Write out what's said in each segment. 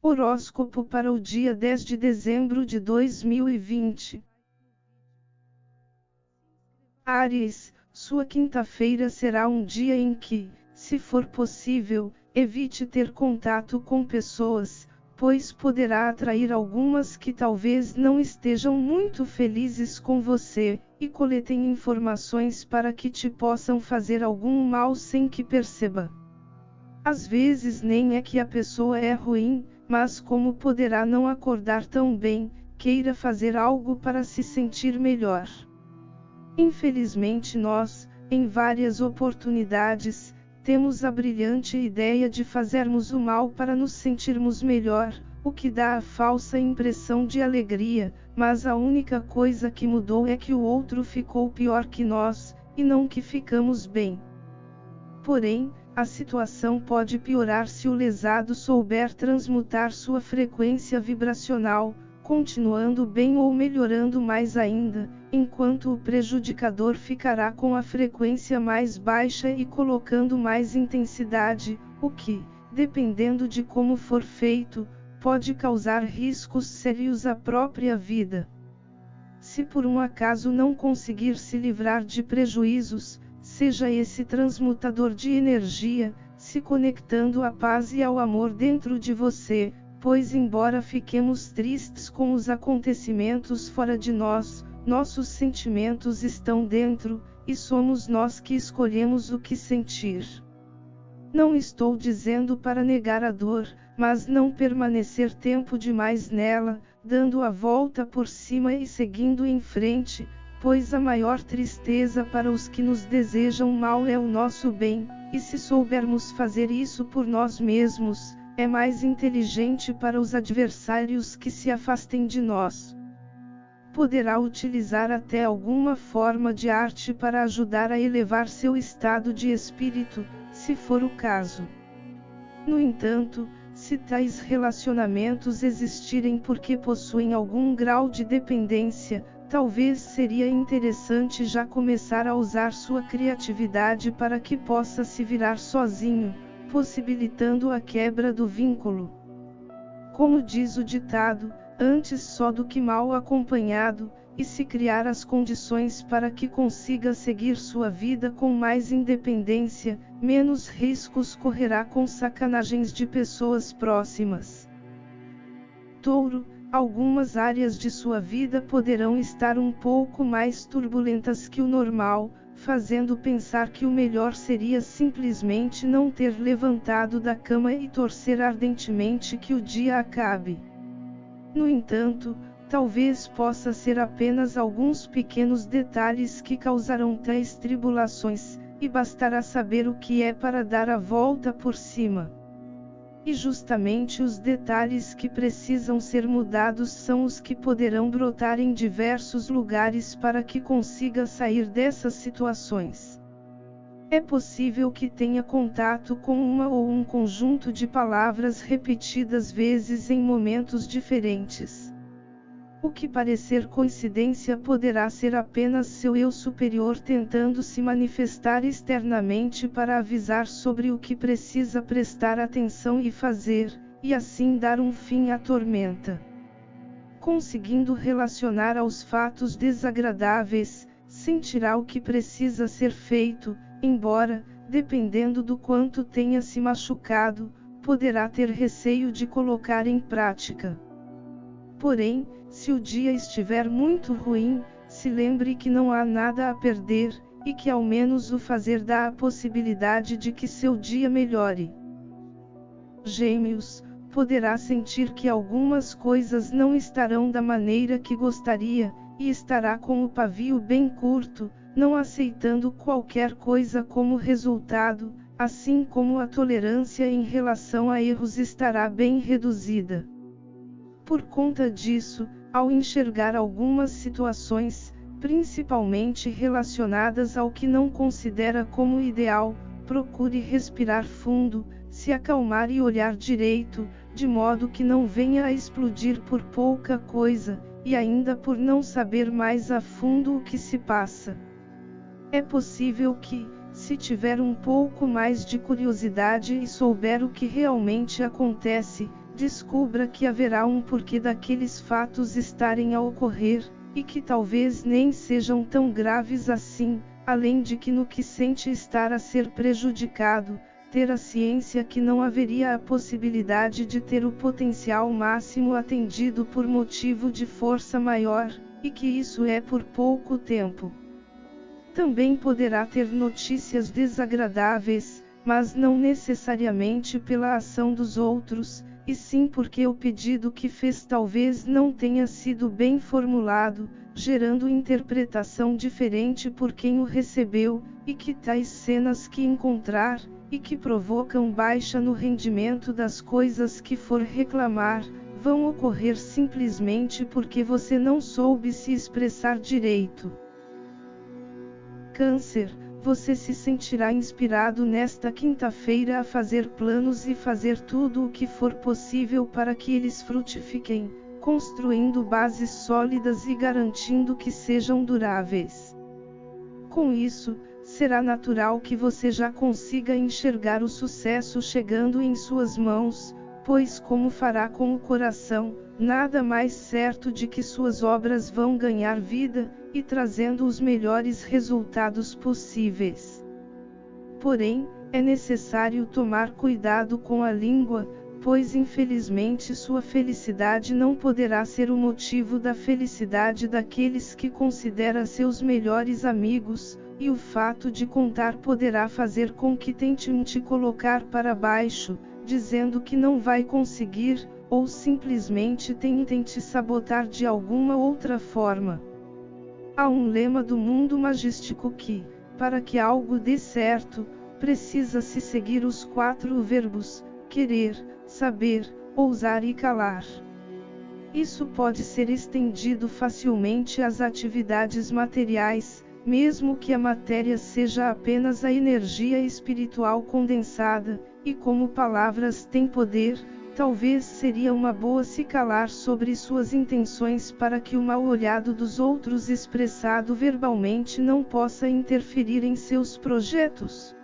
Horóscopo para o dia 10 de dezembro de 2020. Áries, sua quinta-feira será um dia em que, se for possível, evite ter contato com pessoas, pois poderá atrair algumas que talvez não estejam muito felizes com você, e coletem informações para que te possam fazer algum mal sem que perceba. Às vezes nem é que a pessoa é ruim, mas como poderá não acordar tão bem, queira fazer algo para se sentir melhor. Infelizmente nós, em várias oportunidades, temos a brilhante ideia de fazermos o mal para nos sentirmos melhor, o que dá a falsa impressão de alegria, mas a única coisa que mudou é que o outro ficou pior que nós, e não que ficamos bem. Porém, a situação pode piorar se o lesado souber transmutar sua frequência vibracional, continuando bem ou melhorando mais ainda, enquanto o prejudicador ficará com a frequência mais baixa e colocando mais intensidade, o que, dependendo de como for feito, pode causar riscos sérios à própria vida. Se por um acaso não conseguir se livrar de prejuízos, seja esse transmutador de energia, se conectando à paz e ao amor dentro de você, pois embora fiquemos tristes com os acontecimentos fora de nós, nossos sentimentos estão dentro, e somos nós que escolhemos o que sentir. Não estou dizendo para negar a dor, mas não permanecer tempo demais nela, dando a volta por cima e seguindo em frente, pois a maior tristeza para os que nos desejam mal é o nosso bem, e se soubermos fazer isso por nós mesmos, é mais inteligente para os adversários que se afastem de nós. Poderá utilizar até alguma forma de arte para ajudar a elevar seu estado de espírito, se for o caso. No entanto, se tais relacionamentos existirem porque possuem algum grau de dependência, talvez seria interessante já começar a usar sua criatividade para que possa se virar sozinho, possibilitando a quebra do vínculo. Como diz o ditado, antes só do que mal acompanhado, e se criar as condições para que consiga seguir sua vida com mais independência, menos riscos correrá com sacanagens de pessoas próximas. Touro, algumas áreas de sua vida poderão estar um pouco mais turbulentas que o normal, fazendo pensar que o melhor seria simplesmente não ter levantado da cama e torcer ardentemente que o dia acabe. No entanto, talvez possa ser apenas alguns pequenos detalhes que causarão tais tribulações, e bastará saber o que é para dar a volta por cima. E justamente os detalhes que precisam ser mudados são os que poderão brotar em diversos lugares para que consiga sair dessas situações. É possível que tenha contato com uma ou um conjunto de palavras repetidas vezes em momentos diferentes. O que parecer coincidência poderá ser apenas seu eu superior tentando se manifestar externamente para avisar sobre o que precisa prestar atenção e fazer, e assim dar um fim à tormenta. Conseguindo relacionar aos fatos desagradáveis, sentirá o que precisa ser feito, embora, dependendo do quanto tenha se machucado, poderá ter receio de colocar em prática. Porém, se o dia estiver muito ruim, se lembre que não há nada a perder, e que ao menos o fazer dá a possibilidade de que seu dia melhore. Gêmeos, poderá sentir que algumas coisas não estarão da maneira que gostaria, e estará com o pavio bem curto, não aceitando qualquer coisa como resultado, assim como a tolerância em relação a erros estará bem reduzida. Por conta disso, ao enxergar algumas situações, principalmente relacionadas ao que não considera como ideal, procure respirar fundo, se acalmar e olhar direito, de modo que não venha a explodir por pouca coisa, e ainda por não saber mais a fundo o que se passa. É possível que, se tiver um pouco mais de curiosidade e souber o que realmente acontece, Descubra que haverá um porquê daqueles fatos estarem a ocorrer, e que talvez nem sejam tão graves assim, além de que no que sente estar a ser prejudicado, ter a ciência que não haveria a possibilidade de ter o potencial máximo atendido por motivo de força maior, e que isso é por pouco tempo. Também poderá ter notícias desagradáveis, mas não necessariamente pela ação dos outros, e sim porque o pedido que fez talvez não tenha sido bem formulado, gerando interpretação diferente por quem o recebeu, e que tais cenas que encontrar, e que provocam baixa no rendimento das coisas que for reclamar, vão ocorrer simplesmente porque você não soube se expressar direito. Câncer, você se sentirá inspirado nesta quinta-feira a fazer planos e fazer tudo o que for possível para que eles frutifiquem, construindo bases sólidas e garantindo que sejam duráveis. Com isso, será natural que você já consiga enxergar o sucesso chegando em suas mãos, pois como fará com o coração, nada mais certo de que suas obras vão ganhar vida, e trazendo os melhores resultados possíveis. Porém, é necessário tomar cuidado com a língua, pois infelizmente sua felicidade não poderá ser o motivo da felicidade daqueles que considera seus melhores amigos, e o fato de contar poderá fazer com que tentem te colocar para baixo, dizendo que não vai conseguir, ou simplesmente tentem te sabotar de alguma outra forma. Há um lema do mundo magístico que, para que algo dê certo, precisa-se seguir os 4 verbos: querer, saber, ousar e calar. Isso pode ser estendido facilmente às atividades materiais, mesmo que a matéria seja apenas a energia espiritual condensada, e como palavras têm poder, talvez seria uma boa se calar sobre suas intenções para que o mal olhado dos outros expressado verbalmente não possa interferir em seus projetos.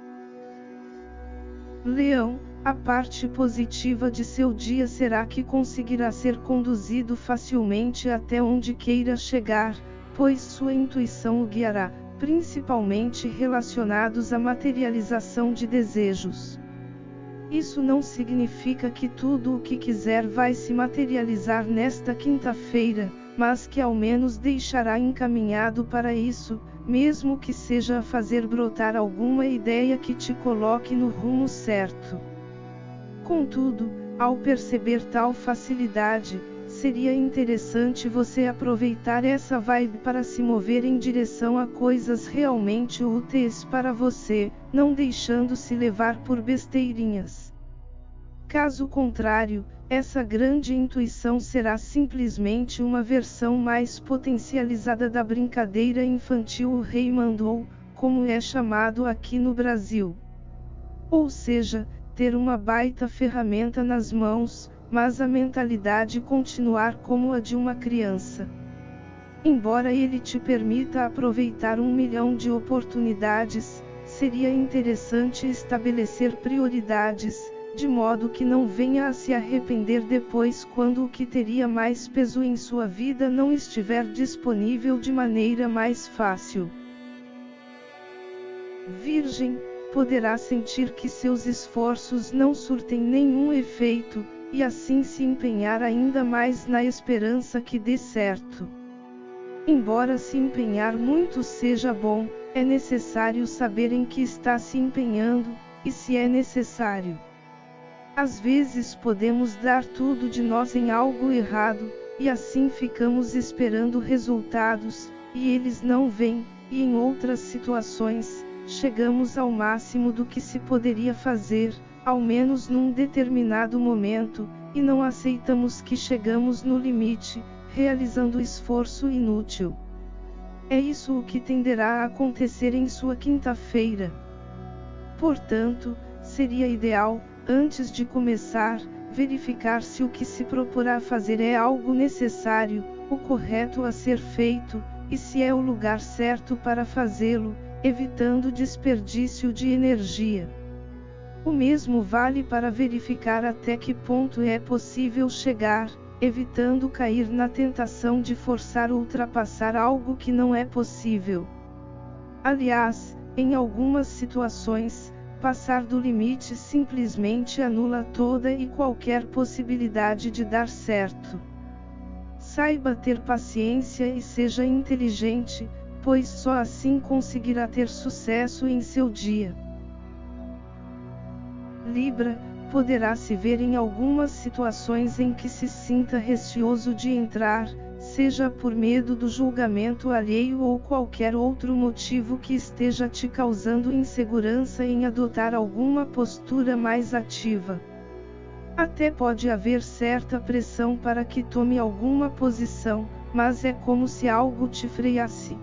Leão, a parte positiva de seu dia será que conseguirá ser conduzido facilmente até onde queira chegar, pois sua intuição o guiará, principalmente relacionados à materialização de desejos. Isso não significa que tudo o que quiser vai se materializar nesta quinta-feira, mas que ao menos deixará encaminhado para isso, mesmo que seja a fazer brotar alguma ideia que te coloque no rumo certo. Contudo, ao perceber tal facilidade, seria interessante você aproveitar essa vibe para se mover em direção a coisas realmente úteis para você, não deixando-se levar por besteirinhas. Caso contrário, essa grande intuição será simplesmente uma versão mais potencializada da brincadeira infantil "o rei mandou", como é chamado aqui no Brasil. Ou seja, ter uma baita ferramenta nas mãos, mas a mentalidade continuar como a de uma criança. Embora ele te permita aproveitar 1 milhão de oportunidades, seria interessante estabelecer prioridades, de modo que não venha a se arrepender depois quando o que teria mais peso em sua vida não estiver disponível de maneira mais fácil. Virgem, poderá sentir que seus esforços não surtem nenhum efeito, e assim se empenhar ainda mais na esperança que dê certo. Embora se empenhar muito seja bom, é necessário saber em que está se empenhando, e se é necessário. Às vezes podemos dar tudo de nós em algo errado, e assim ficamos esperando resultados, e eles não vêm, e em outras situações, chegamos ao máximo do que se poderia fazer, ao menos num determinado momento, e não aceitamos que chegamos no limite, realizando esforço inútil. É isso o que tenderá a acontecer em sua quinta-feira. Portanto, seria ideal, antes de começar, verificar se o que se proporá fazer é algo necessário, o correto a ser feito, e se é o lugar certo para fazê-lo, evitando desperdício de energia. O mesmo vale para verificar até que ponto é possível chegar, evitando cair na tentação de forçar ou ultrapassar algo que não é possível. Aliás, em algumas situações, passar do limite simplesmente anula toda e qualquer possibilidade de dar certo. Saiba ter paciência e seja inteligente, pois só assim conseguirá ter sucesso em seu dia. Libra, poderá se ver em algumas situações em que se sinta receoso de entrar, seja por medo do julgamento alheio ou qualquer outro motivo que esteja te causando insegurança em adotar alguma postura mais ativa. Até pode haver certa pressão para que tome alguma posição, mas é como se algo te freasse.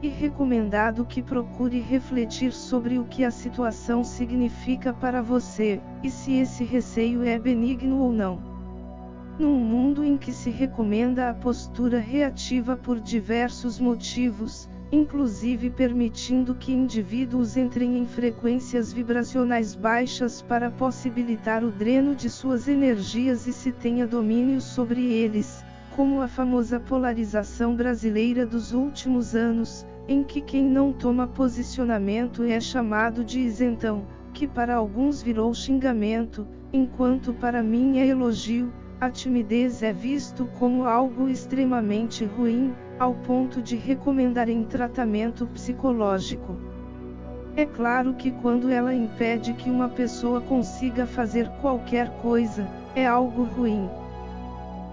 E recomendado que procure refletir sobre o que a situação significa para você, e se esse receio é benigno ou não. Num mundo em que se recomenda a postura reativa por diversos motivos, inclusive permitindo que indivíduos entrem em frequências vibracionais baixas para possibilitar o dreno de suas energias e se tenha domínio sobre eles, como a famosa polarização brasileira dos últimos anos, em que quem não toma posicionamento é chamado de isentão, que para alguns virou xingamento, enquanto para mim é elogio. A timidez é visto como algo extremamente ruim, ao ponto de recomendarem tratamento psicológico. É claro que quando ela impede que uma pessoa consiga fazer qualquer coisa, é algo ruim.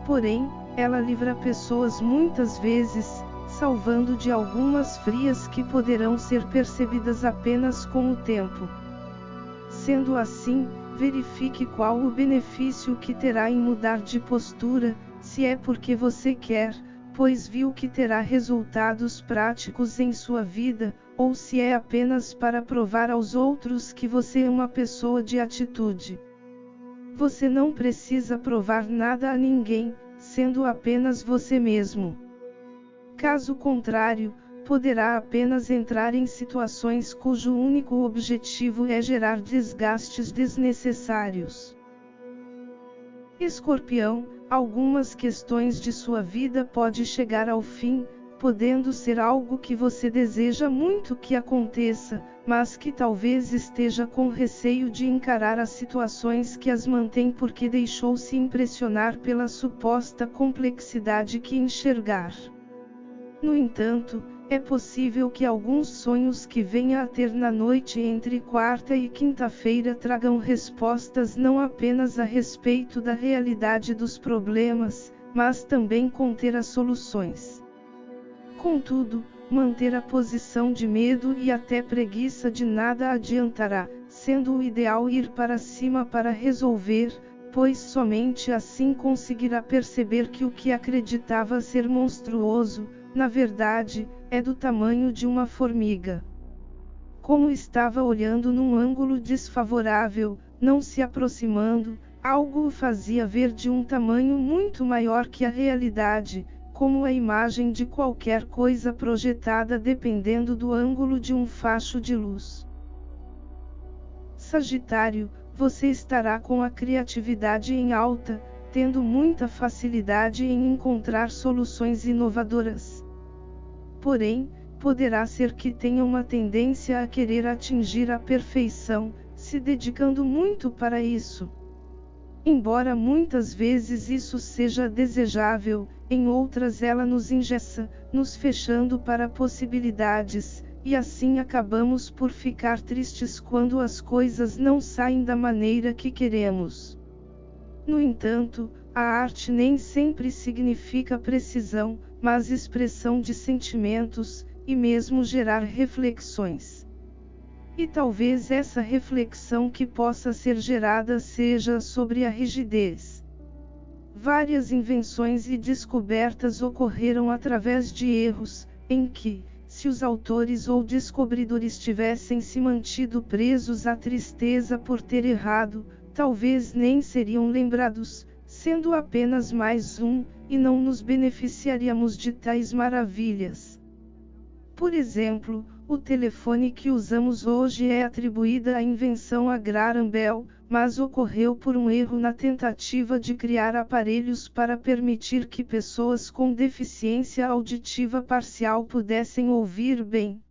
Porém, ela livra pessoas muitas vezes, salvando de algumas frias que poderão ser percebidas apenas com o tempo. Sendo assim, verifique qual o benefício que terá em mudar de postura, se é porque você quer, pois viu que terá resultados práticos em sua vida, ou se é apenas para provar aos outros que você é uma pessoa de atitude. Você não precisa provar nada a ninguém, sendo apenas você mesmo. Caso contrário, poderá apenas entrar em situações cujo único objetivo é gerar desgastes desnecessários. Escorpião, algumas questões de sua vida podem chegar ao fim, podendo ser algo que você deseja muito que aconteça, mas que talvez esteja com receio de encarar as situações que as mantém porque deixou-se impressionar pela suposta complexidade que enxergar. No entanto, é possível que alguns sonhos que venha a ter na noite entre quarta e quinta-feira tragam respostas não apenas a respeito da realidade dos problemas, mas também conter as soluções. Contudo, manter a posição de medo e até preguiça de nada adiantará, sendo o ideal ir para cima para resolver, pois somente assim conseguirá perceber que o que acreditava ser monstruoso, na verdade, é do tamanho de uma formiga. Como estava olhando num ângulo desfavorável, não se aproximando, algo o fazia ver de um tamanho muito maior que a realidade, como a imagem de qualquer coisa projetada dependendo do ângulo de um facho de luz. Sagitário, você estará com a criatividade em alta, tendo muita facilidade em encontrar soluções inovadoras. Porém, poderá ser que tenha uma tendência a querer atingir a perfeição, se dedicando muito para isso. Embora muitas vezes isso seja desejável, em outras ela nos engessa, nos fechando para possibilidades, e assim acabamos por ficar tristes quando as coisas não saem da maneira que queremos. No entanto, a arte nem sempre significa precisão, mas expressão de sentimentos, e mesmo gerar reflexões. E talvez essa reflexão que possa ser gerada seja sobre a rigidez. Várias invenções e descobertas ocorreram através de erros, em que, se os autores ou descobridores tivessem se mantido presos à tristeza por ter errado, talvez nem seriam lembrados, sendo apenas mais um, e não nos beneficiaríamos de tais maravilhas. Por exemplo, O telefone que usamos hoje é atribuída à invenção a Graham Bell, mas ocorreu por um erro na tentativa de criar aparelhos para permitir que pessoas com deficiência auditiva parcial pudessem ouvir bem.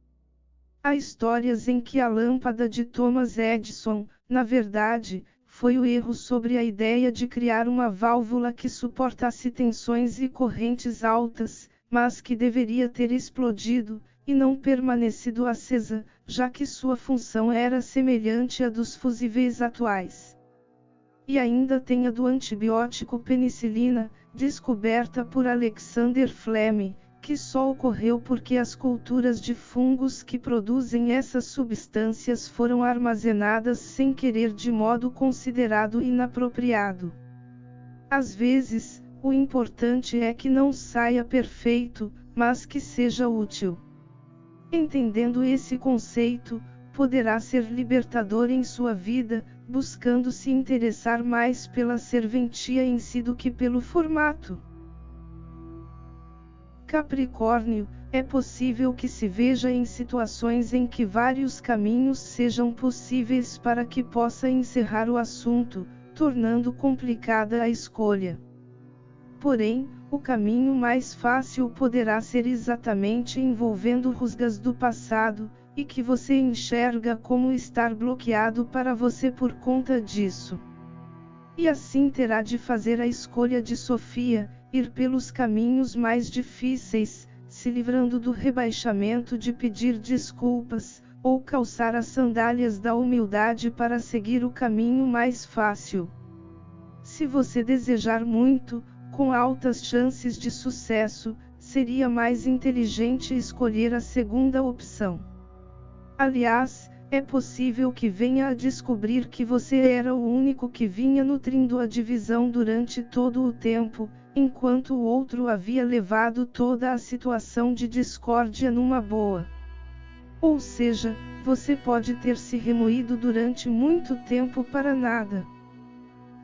Há histórias em que a lâmpada de Thomas Edison, na verdade, foi o erro sobre a ideia de criar uma válvula que suportasse tensões e correntes altas, mas que deveria ter explodido, e não permanecido acesa, já que sua função era semelhante à dos fusíveis atuais. E ainda tem a do antibiótico penicilina, descoberta por Alexander Fleming, que só ocorreu porque as culturas de fungos que produzem essas substâncias foram armazenadas sem querer de modo considerado inapropriado. Às vezes, o importante é que não saia perfeito, mas que seja útil. Entendendo esse conceito, poderá ser libertador em sua vida, buscando se interessar mais pela serventia em si do que pelo formato. Capricórnio, é possível que se veja em situações em que vários caminhos sejam possíveis para que possa encerrar o assunto, tornando complicada a escolha. Porém, o caminho mais fácil poderá ser exatamente envolvendo rusgas do passado, e que você enxerga como estar bloqueado para você por conta disso. E assim terá de fazer a escolha de Sofia, ir pelos caminhos mais difíceis, se livrando do rebaixamento de pedir desculpas, ou calçar as sandálias da humildade para seguir o caminho mais fácil. Se você desejar muito, com altas chances de sucesso, seria mais inteligente escolher a segunda opção. Aliás, é possível que venha a descobrir que você era o único que vinha nutrindo a divisão durante todo o tempo, enquanto o outro havia levado toda a situação de discórdia numa boa. Ou seja, você pode ter se remoído durante muito tempo para nada.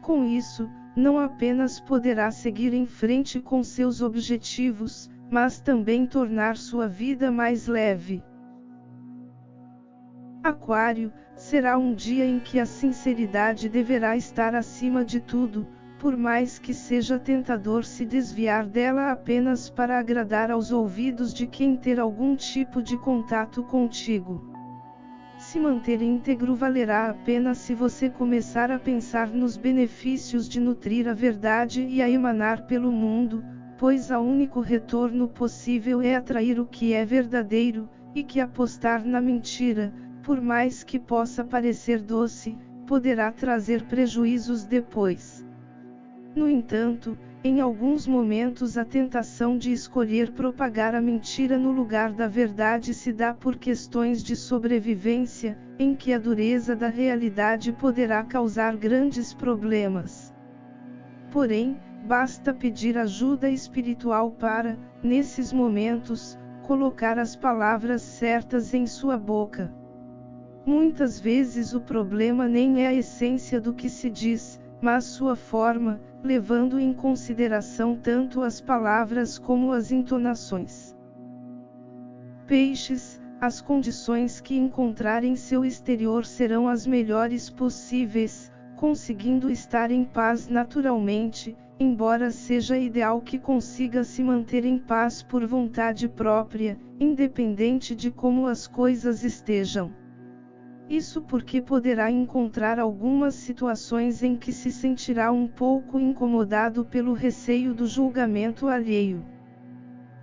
Com isso, não apenas poderá seguir em frente com seus objetivos, mas também tornar sua vida mais leve. Aquário, será um dia em que a sinceridade deverá estar acima de tudo, por mais que seja tentador se desviar dela apenas para agradar aos ouvidos de quem ter algum tipo de contato contigo. Se manter íntegro valerá a pena se você começar a pensar nos benefícios de nutrir a verdade e a emanar pelo mundo, pois o único retorno possível é atrair o que é verdadeiro, e que apostar na mentira, por mais que possa parecer doce, poderá trazer prejuízos depois. No entanto, em alguns momentos a tentação de escolher propagar a mentira no lugar da verdade se dá por questões de sobrevivência, em que a dureza da realidade poderá causar grandes problemas. Porém, basta pedir ajuda espiritual para, nesses momentos, colocar as palavras certas em sua boca. Muitas vezes o problema nem é a essência do que se diz, mas sua forma, levando em consideração tanto as palavras como as entonações. Peixes, as condições que encontrar em seu exterior serão as melhores possíveis, conseguindo estar em paz naturalmente, embora seja ideal que consiga se manter em paz por vontade própria, independente de como as coisas estejam. Isso porque poderá encontrar algumas situações em que se sentirá um pouco incomodado pelo receio do julgamento alheio.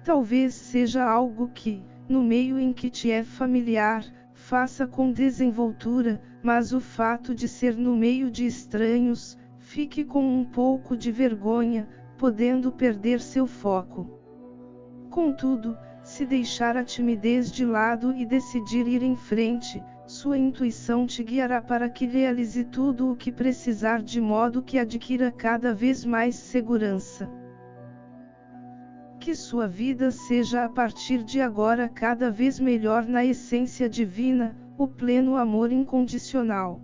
Talvez seja algo que, no meio em que te é familiar, faça com desenvoltura, mas o fato de ser no meio de estranhos, fique com um pouco de vergonha, podendo perder seu foco. Contudo, se deixar a timidez de lado e decidir ir em frente, sua intuição te guiará para que realize tudo o que precisar de modo que adquira cada vez mais segurança. Que sua vida seja a partir de agora cada vez melhor na essência divina, o pleno amor incondicional.